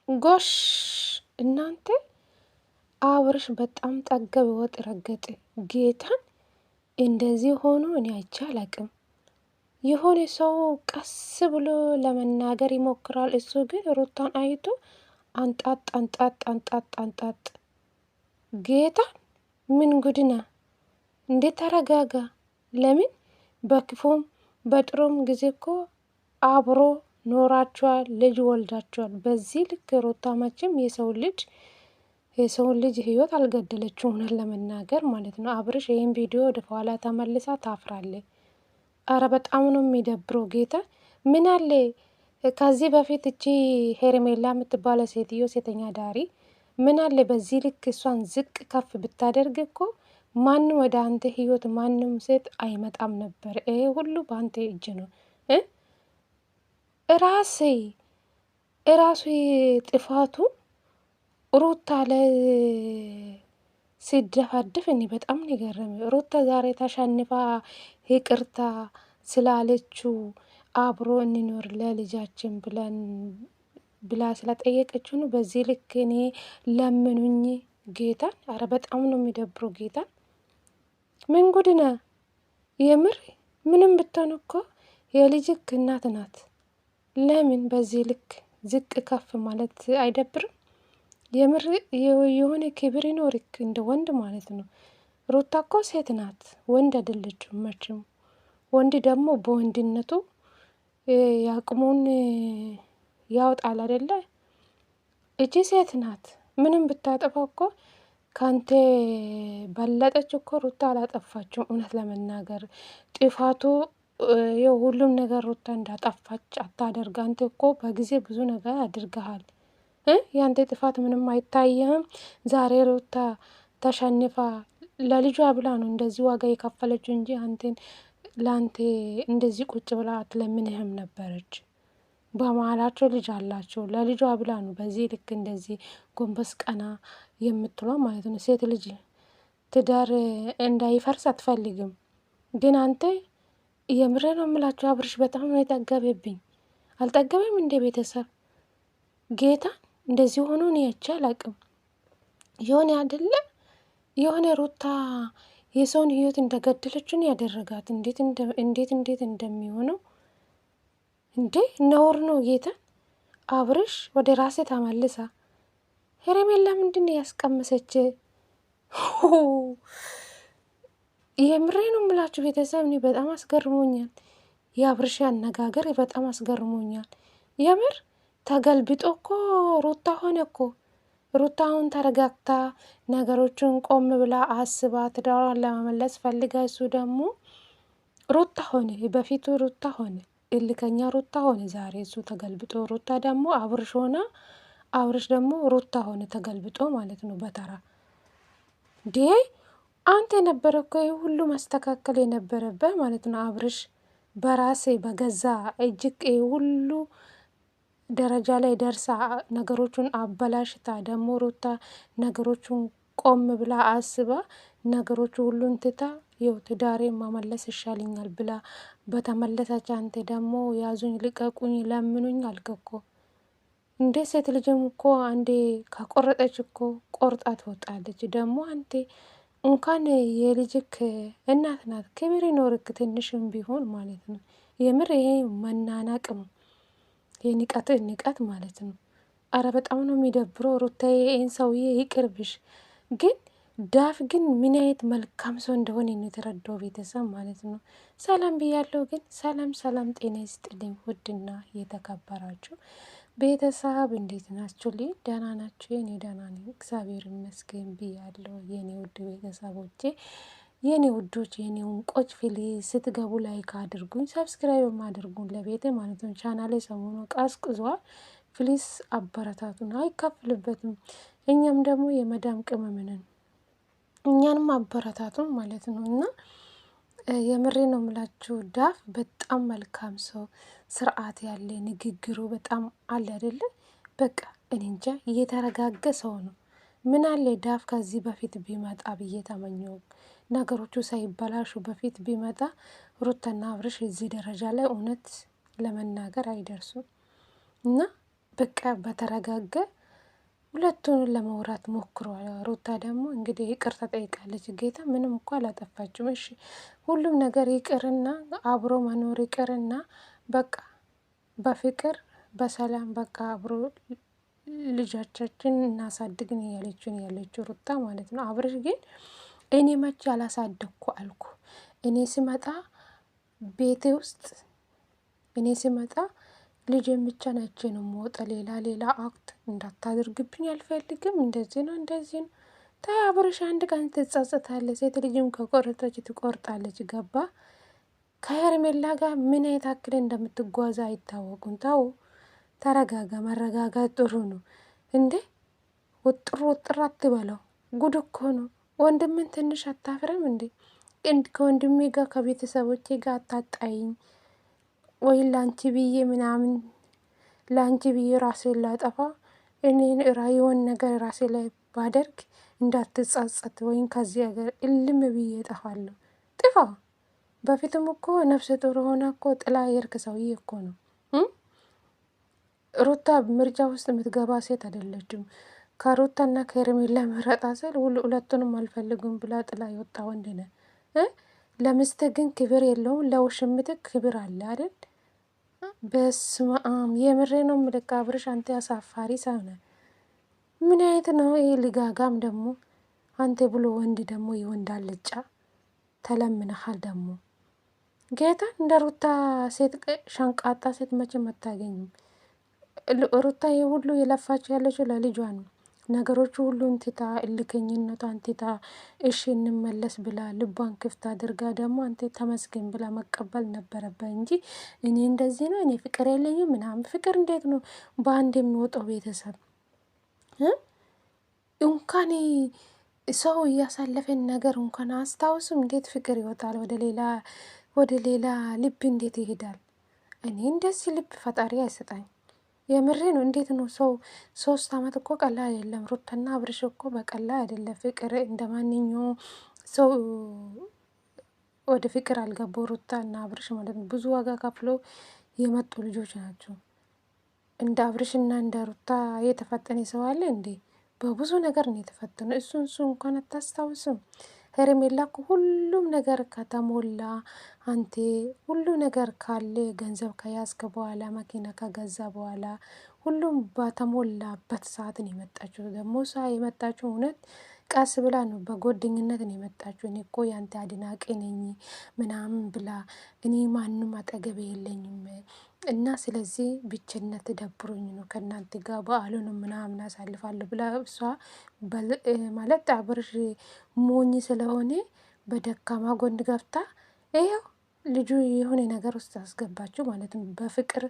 ጎሽ እናንተ አብርሽ በጣም ጠገብ ወጥ ረገጠ። ጌታን እንደዚህ ሆኖ እኔ አይቼ አላቅም። የሆነ ሰው ቀስ ብሎ ለመናገር ይሞክራል። እሱ ግን ሩታን አይቶ አንጣጥ አንጣጥ አንጣጥ አንጣጥ። ጌታን ምን ጉድና እንዴት ተረጋጋ። ለምን በክፉም በጥሩም ጊዜ እኮ አብሮ ኖራችኋል፣ ልጅ ወልዳችኋል። በዚህ ልክ ሩታ መቼም የሰውን ልጅ ህይወት አልገደለችው፣ እውነት ለመናገር ማለት ነው። አብርሽ ይህን ቪዲዮ ወደ ኋላ ተመልሳ ታፍራለች። አረ በጣም ነው የሚደብረው። ጌታ ምን አለ ከዚህ በፊት እቺ ሄርሜላ የምትባለ ሴትዮ ሴተኛ ዳሪ ምን አለ በዚህ ልክ እሷን ዝቅ ከፍ ብታደርግ እኮ ማንም ወደ አንተ ህይወት ማንም ሴት አይመጣም ነበር። ይሄ ሁሉ በአንተ እጅ ነው። ራሱ ጥፋቱ ሩታ ላይ ሲደፋድፍ እኔ በጣም ነው የገረመኝ። ሩታ ዛሬ ተሸንፋ ይቅርታ ስላለችው አብሮ እንኖር ለልጃችን ብላ ስለጠየቀችው ነው። በዚህ ልክ እኔ ለምኑኝ ጌታን። አረ በጣም ነው የሚደብረው። ጌታን ምን ጉድነ የምር ምንም ብትሆን እኮ የልጅክ እናት ናት። ለምን በዚህ ልክ ዝቅ ከፍ ማለት አይደብርም? የምር የሆነ ክብር ይኖርክ እንደ ወንድ ማለት ነው። ሩታ እኮ ሴት ናት፣ ወንድ አይደለችም መቼም። ወንድ ደግሞ በወንድነቱ ያቅሙን ያወጣል አይደለ? እቺ ሴት ናት። ምንም ብታጠፋ እኮ ካንተ በለጠች እኮ። ሩታ አላጠፋችም። እውነት ለመናገር ጥፋቱ ሁሉም ነገር ሩታ እንዳጠፋች አታደርግ። አንተ እኮ በጊዜ ብዙ ነገር አድርገሃል። ያንተ ጥፋት ምንም አይታየህም? ዛሬ ሩታ ተሸንፋ ለልጇ ብላ ነው እንደዚህ ዋጋ የከፈለችው እንጂ ለአንተ እንደዚህ ቁጭ ብላ አትለምንህም ነበረች። በመሀላቸው ልጅ አላቸው። ለልጇ ብላ ነው በዚህ ልክ እንደዚህ ጎንበስ ቀና የምትለው ማለት ነው። ሴት ልጅ ትዳር እንዳይፈርስ አትፈልግም። ግን አንተ የምሬ ነው የምላቸው አብርሽ በጣም ነው የጠገበብኝ። አልጠገበም እንደ ቤተሰብ ጌታ እንደዚህ ሆኖ እኔ አይቼ አላቅም። የሆነ አይደለ የሆነ ሩታ የሰውን ህይወት እንደገደለችን ያደረጋት እንዴት እንደሚሆነው እንዴ! ነውር ነው ጌታ። አብርሽ ወደ ራሴ ተመልሳ ሄርሜላ ምንድን ያስቀመሰች? የምሬ ነው የምላችሁ ቤተሰብ እኔ በጣም አስገርሞኛል። የአብርሽ አነጋገር በጣም አስገርሞኛል። የምር ተገልብጦ እኮ ሩታ ሆነ እኮ። ሩታ አሁን ተረጋግታ ነገሮችን ቆም ብላ አስባ ትዳሯን ለመመለስ ፈልጋ፣ እሱ ደግሞ ሩታ ሆነ፣ በፊቱ ሩታ ሆነ፣ እልከኛ ሩታ ሆነ። ዛሬ እሱ ተገልብጦ ሩታ ደግሞ አብርሽ ሆና፣ አብርሽ ደግሞ ሩታ ሆነ ተገልብጦ ማለት ነው በተራ እንዴ! አንተ የነበረ እኮ ሁሉ ማስተካከል የነበረበት ማለት ነው። አብርሽ በራሴ በገዛ እጅግ ሁሉ ደረጃ ላይ ደርሳ ነገሮቹን አበላሽታ ደግሞ ሩታ ነገሮቹን ቆም ብላ አስባ ነገሮቹ ሁሉን ትታ ይኸው ትዳሬ ማመለስ ይሻለኛል ብላ በተመለሰች፣ አንተ ደግሞ ያዙኝ ልቀቁኝ ለምኑኝ አልክ እኮ። እንዴ ሴት ልጅም እኮ አንዴ ከቆረጠች እኮ ቆርጣ ትወጣለች። ደግሞ አንተ እንኳን የልጅክ እናት ናት፣ ክብር ይኖርክ ትንሽም ቢሆን ማለት ነው። የምር ይሄ መናናቅ ነው፣ ንቀት ማለት ነው። አረ በጣም ነው የሚደብረው። ሩታዬ ይህን ሰውዬ ይቅርብሽ። ግን ዳፍ ግን ምን አይነት መልካም ሰው እንደሆነ ነው የተረዳው ቤተሰብ ማለት ነው። ሰላም ብያለሁ። ግን ሰላም ጤና ይስጥልኝ። ውድና የተከበራችሁ ቤተሰብ እንዴት ናችሁ? ደህና ናችሁ? የኔ ደህና ነኝ እግዚአብሔር ይመስገን ብያለሁ። የኔ ውድ ቤተሰቦቼ፣ የኔ ውዶች፣ የኔ እንቆች ስትገቡ ላይክ አድርጉኝ፣ ሰብስክራይብ አድርጉኝ ለቤቴ ማለት ነው። ቻናሌ ሰሞኑ ቀዝቅዟል። ፕሊስ አበረታቱን፣ አይከፍልበትም። እኛም ደግሞ የመዳም ቅመም ነን፣ እኛንም አበረታቱን ማለት ነው። እና የምሬ ነው የምላችሁ ዳፍ በጣም መልካም ሰው፣ ስርዓት ያለ ንግግሩ በጣም አለ አይደለ? በቃ እኔ እንጃ እየተረጋገ ሰው ነው። ምን አለ ዳፍ ከዚህ በፊት ቢመጣ ብዬ ተመኘው። ነገሮቹ ሳይበላሹ በፊት ቢመጣ ሩታና አብርሽ እዚህ ደረጃ ላይ እውነት ለመናገር አይደርሱም። እና በቃ በተረጋጋ ሁለቱን ለመውራት ሞክሯል። ሩታ ደግሞ እንግዲህ ይቅርታ ጠይቃለች። ጌታ ምንም እኮ አላጠፋችም። እሺ ሁሉም ነገር ይቅርና አብሮ መኖር ይቅርና በቃ በፍቅር በሰላም በቃ አብሮ ልጆቻችን እናሳድግን እያለችን ያለችው ሩታ ማለት ነው። አብርሽ ግን እኔ መቼ አላሳደግኩ አልኩ። እኔ ስመጣ ቤቴ ውስጥ እኔ ስመጣ ልጅ ብቻ ነች ነው የምወጣ። ሌላ አክት እንዳታደርግብኝ አልፈልግም። እንደዚህ ነው እንደዚህ ነው። ታይ አብርሽ አንድ ቀን ትጸጸታለች። ሴት ልጅም ከቆረጠች ትቆርጣለች። ገባ? ከሄርሜላ ጋር ምን አይነት አክል እንደምትጓዛ አይታወቁም። ተው ተረጋጋ። መረጋጋት ጥሩ ነው እንዴ። ውጥር አትበለው። ጉድ እኮ ነው። ወንድምን ትንሽ አታፍርም እንዴ? ከወንድሜ ጋር ከቤተሰቦቼ ጋር አታጣይኝ ወይ ላንቺ ብዬ ምናምን ላንቺ ብዬ ራሴን ላጠፋ እኔን የሆን ነገር ራሴ ላይ ባደርግ እንዳትጸጸት ወይም ከዚህ ሀገር እልም ብዬ እጠፋለሁ። ጥፋ። በፊትም እኮ ነፍሰ ጡር ሆና እኮ ጥላ የርክ ሰውዬ እኮ ነው። ሩታ ምርጫ ውስጥ የምትገባ ሴት አይደለችም። ከሩታና ከሄርሜላ ምረጣ ስል ሁለቱንም አልፈልጉም ብላ ጥላ የወጣ ወንድ ነ። ለሚስት ግን ክብር የለውም። ለውሽምትክ ክብር አለ አይደል? በስመ አብ የምሬ ነው የምልህ አብርሽ፣ አንተ አሳፋሪ ሰው ነህ። ምን አይነት ነው ይሄ ልጋጋም ደግሞ አንተ ብሎ ወንድ ደግሞ የወንድ አልጫ ተለምነሃል ደግሞ ጌታ። እንደ ሩታ ሴት ሸንቃጣ ሴት መቼም አታገኝም። ሩታ ሁሉ የለፋች ያለችው ለልጇ ነው። ነገሮቹ ሁሉ እንትታ እልከኝነቷን ትታ እሺ እንመለስ ብላ ልቧን ክፍት አድርጋ ደግሞ አንተ ተመስገን ብላ መቀበል ነበረበት እንጂ እኔ እንደዚህ ነው እኔ ፍቅር የለኝም ምናምን። ፍቅር እንዴት ነው በአንድ የሚወጣው? ቤተሰብ እንኳን ሰው እያሳለፈን ነገር እንኳን አስታውስም። እንዴት ፍቅር ይወጣል? ወደ ሌላ ልብ እንዴት ይሄዳል? እኔ እንደዚህ ልብ ፈጣሪ አይሰጣኝ። የምሬ ነው። እንዴት ነው ሰው 3 አመት እኮ ቀላል አይደለም። ሩታና አብርሽ እኮ በቀላል አይደለም። ፍቅር እንደ ማንኛውም ሰው ወደ ፍቅር አልገቡ። ሩታ እና አብርሽ ማለት ነው ብዙ ዋጋ ከፍሎ የመጡ ልጆች ናቸው። እንደ አብርሽና እንደ ሩታ የተፈተነ ሰው አለ እንዴ? በብዙ ነገር ነው የተፈተነ። እሱ እንኳን አታስታውስም። ሄርሜላ እኮ ሁሉም ነገር ከተሞላ አንቴ ሁሉ ነገር ካለ ገንዘብ ከያዝከ በኋላ መኪና ከገዛ በኋላ ሁሉም በተሞላበት ሰዓት ነው የመጣችው። ደግሞ ሳ የመጣችው እውነት ቀስ ብላ ነው፣ በጓደኝነት ነው የመጣችው። እኔ እኮ ያንተ አድናቂ ነኝ ምናምን ብላ እኔ ማንም አጠገቤ የለኝም እና ስለዚህ ብቸነት ደብሮኝ ነው ከእናንተ ጋር በዓሉንም ምናምን አሳልፋለሁ ብላ እሷ ማለት አብርሽ ሞኝ ስለሆነ በደካማ ጎን ገብታ ይኸው ልጁ የሆነ ነገር ውስጥ አስገባችው ማለት ነው። በፍቅር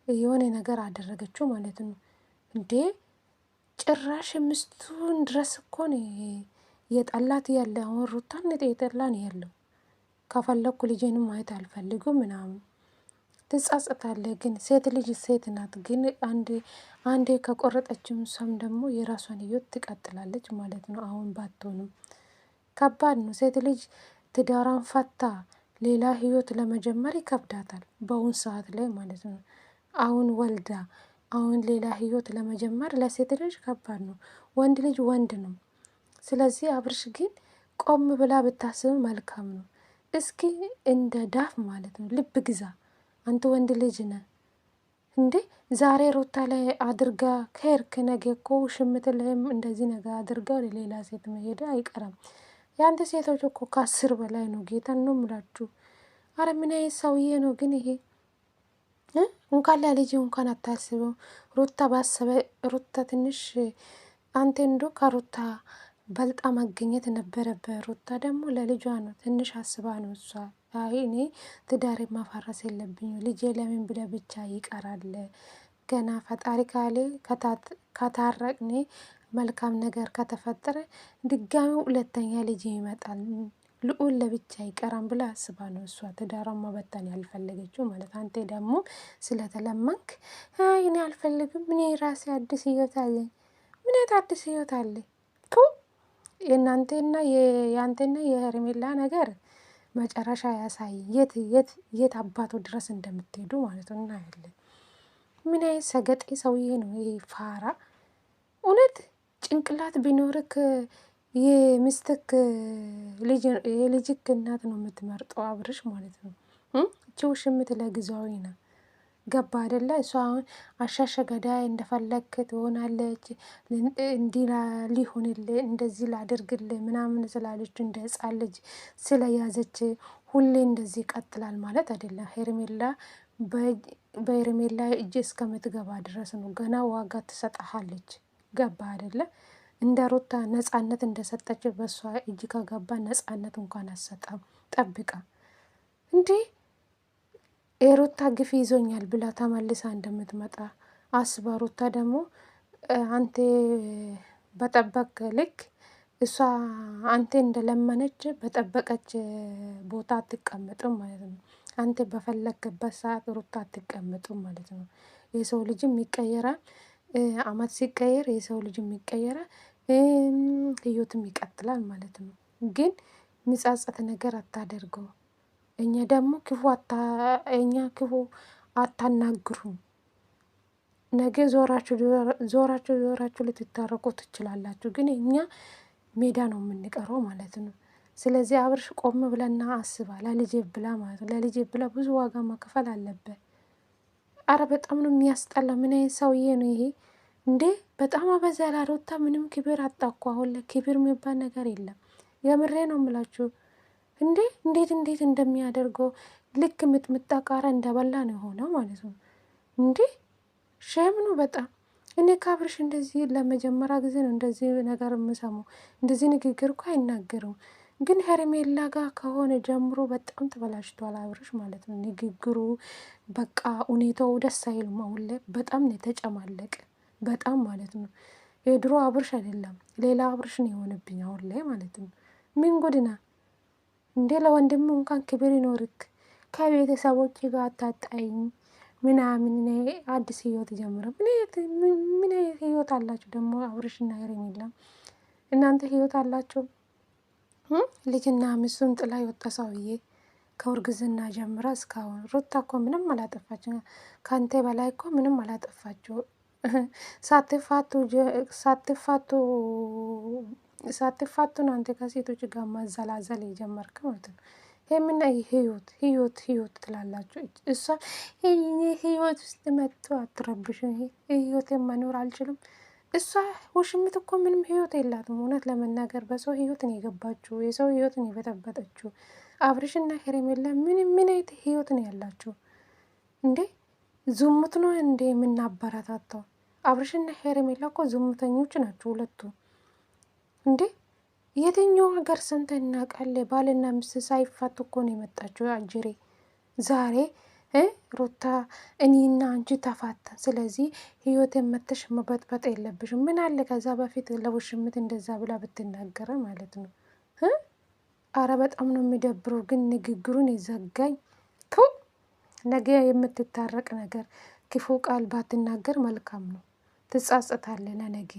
የሆነ ነገር አደረገችው ማለት ነው። እንዴ ጭራሽ ምስቱን ድረስ እኮ ነው የጠላት ያለ። አሁን ሩታን የጠላ ነው ያለው። ከፈለኩ ልጄንም ማየት አልፈልጉም ምናምን ትጻጽታለህ። ግን ሴት ልጅ ሴት ናት። ግን አንዴ ከቆረጠችም እሷም ደግሞ የራሷን ህይወት ትቀጥላለች ማለት ነው። አሁን ባትሆንም ከባድ ነው። ሴት ልጅ ትዳሯን ፈታ ሌላ ህይወት ለመጀመር ይከብዳታል በአሁን ሰዓት ላይ ማለት ነው። አሁን ወልዳ አሁን ሌላ ህይወት ለመጀመር ለሴት ልጅ ከባድ ነው። ወንድ ልጅ ወንድ ነው። ስለዚህ አብርሽ ግን ቆም ብላ ብታስብ መልካም ነው። እስኪ እንደ ዳፍ ማለት ነው ልብ ግዛ። አንተ ወንድ ልጅ ነህ እንዴ? ዛሬ ሩታ ላይ አድርጋ ከሄድክ ነገ እኮ ሽምት ላይም እንደዚህ ነገር አድርጋ ሌላ ሴት መሄድ አይቀርም። የአንተ ሴቶች እኮ ከ10 በላይ ነው። ጌታን ነው ምላችሁ። አረ ምን አይነት ሰውዬ ነው ግን ይሄ? እንኳን ለልጅ እንኳን አታስበው። ሩታ ባሰበ ሩታ ትንሽ አንተ እንዶ ከሩታ በልጣ መገኘት ነበረበት። ሩታ ደግሞ ለልጇ ነው ትንሽ አስባ ነው እሷ። አይ እኔ ትዳሬ ማፋረስ የለብኝ ልጄ ለምን ብለ ብቻ ይቀራል። ገና ፈጣሪ ካሌ ከታረቅኔ መልካም ነገር ከተፈጠረ ድጋሚ ሁለተኛ ልጅ ይመጣል ልዑል ለብቻ ይቀራም ብላ አስባ ነው እሷ ትዳሯን መበተን ያልፈለገችው ማለት። አንተ ደግሞ ስለተለመንክ አይ እኔ አልፈልግም እኔ ራሴ አዲስ ህይወት አለኝ። ምን አይነት አዲስ ህይወት አለ? የአንተና የሄርሜላ ነገር መጨረሻ ያሳይ። የት አባቱ ድረስ እንደምትሄዱ ማለት ነው እናያለን። ምን አይነት ሰገጤ ሰውዬ ነው ይሄ ፋራ! እውነት ጭንቅላት ቢኖርክ የሚስትክ የልጅክ እናት ነው የምትመርጠው፣ አብርሽ ማለት ነው። እቺ ውሽምት ለጊዜያዊ ነው። ገባ አይደለ? እሷ አሁን አሻሸ ገዳይ እንደፈለግክ ትሆናለች፣ እንዲህ ሊሆንልህ እንደዚህ ላደርግልህ ምናምን ስላለች እንደ ሕፃን ልጅ ስለያዘች ሁሌ እንደዚህ ይቀጥላል ማለት አይደለም። ሄርሜላ በሄርሜላ እጅ እስከምትገባ ድረስ ነው ገና ዋጋ ትሰጠሃለች። ገባ አይደለ? እንደ ሩታ ነጻነት እንደሰጠች በእሷ እጅ ከገባ ነጻነት እንኳን አሰጣም ጠብቃ እንዴ የሩታ ግፍ ይዞኛል ብላ ተመልሳ እንደምትመጣ አስባ። ሩታ ደግሞ አንተ በጠበቅ ልክ እሷ አንተ እንደለመነች በጠበቀች ቦታ አትቀመጥም ማለት ነው። አንተ በፈለግበት ሰዓት ሩታ አትቀመጥም ማለት ነው። የሰው ልጅም ይቀየራል። አመት ሲቀየር የሰው ልጅም ይቀየራል፣ ህይወትም ይቀጥላል ማለት ነው። ግን ሚጻጸት ነገር አታደርገው። እኛ ደግሞ ክፉ አታናግሩም። ነገ ዞራችሁ ልትታረቁ ትችላላችሁ፣ ግን እኛ ሜዳ ነው የምንቀረው ማለት ነው። ስለዚህ አብርሽ ቆም ብለና አስባ፣ ለልጄ ብላ ማለት ነው። ለልጄ ብላ ብዙ ዋጋ መክፈል አለበት። አረ በጣም ነው የሚያስጠላ። ምን አይነት ሰውዬ ነው ይሄ እንዴ! በጣም አበዛ። ሩታ ምንም ክብር አጣኳ። አሁን ክብር የሚባል ነገር የለም። የምሬ ነው የምላችሁ። እንዴ እንዴት እንደሚያደርገው ልክ ምጥምጣ ቃራ እንደበላ ነው የሆነው ማለት ነው። እንዴ ሸም ነው በጣም። እኔ ከአብርሽ እንደዚህ ለመጀመሪያ ጊዜ ነው እንደዚህ ነገር የምሰማው። እንደዚህ ንግግር እኮ አይናገርም። ግን ሄርሜላ ጋር ከሆነ ጀምሮ በጣም ተበላሽቷል አብርሽ ማለት ነው። ንግግሩ በቃ ሁኔታው ደስ አይልም። አሁን ላይ በጣም ነው የተጨማለቀ፣ በጣም ማለት ነው። የድሮ አብርሽ አይደለም፣ ሌላ አብርሽ ነው የሆነብኝ አሁን ላይ ማለት ነው። ምን ጉድና እንዴ! ለወንድም እንኳን ክብር ይኖርክ። ከቤተሰቦች ጋር አታጣኝ ምናምን አዲስ ህይወት ጀምረ። ምን ህይወት አላችሁ ደግሞ አብርሽና ሄርሜላ? እናንተ ህይወት አላችሁ? ልጅና ሚስቱን ጥላ የወጣ ሰውዬ ከውርግዝና ጀምራ እስካሁን። ሩታ እኮ ምንም አላጠፋችሁ፣ ከአንተ በላይ እኮ ምንም አላጠፋችሁ። ሳትፋቱ ነው አንተ ከሴቶች ጋር ማዘላዘል የጀመርክ ማለት ነው። የምና ህይወት ትላላችሁ። እሷ ህይወት ውስጥ መጥቶ አትረብሽ። ህይወት መኖር አልችልም። እሷ ውሽምት እኮ ምንም ህይወት የላትም። እውነት ለመናገር በሰው ህይወት ነው የገባችው፣ የሰው ህይወት ነው የበጠበጠችው። አብርሽና ሄርሜላ ምን አይነት ህይወት ነው ያላችሁ እንዴ? ዝሙት ነው እንዴ የምናበረታታው? አብርሽና ሄርሜላ እኮ ዝሙተኞች ናቸው ሁለቱ። እንዴ የትኛው ሀገር ሰምተን እናውቃለን? ባልና ሚስት ሳይፋቱ እኮ ነው የመጣችው አጅሬ። ዛሬ ሩታ እኔና አንቺ ተፋተን፣ ስለዚህ ህይወትን መተሽ መበጥበጥ የለብሽም። ምን አለ ከዛ በፊት ለውሽምት እንደዛ ብላ ብትናገረ ማለት ነው። አረ በጣም ነው የሚደብረው። ግን ንግግሩን የዘጋኝ ነገ የምትታረቅ ነገር ክፉ ቃል ባትናገር መልካም ነው። ትጻጸታለህ ለነገ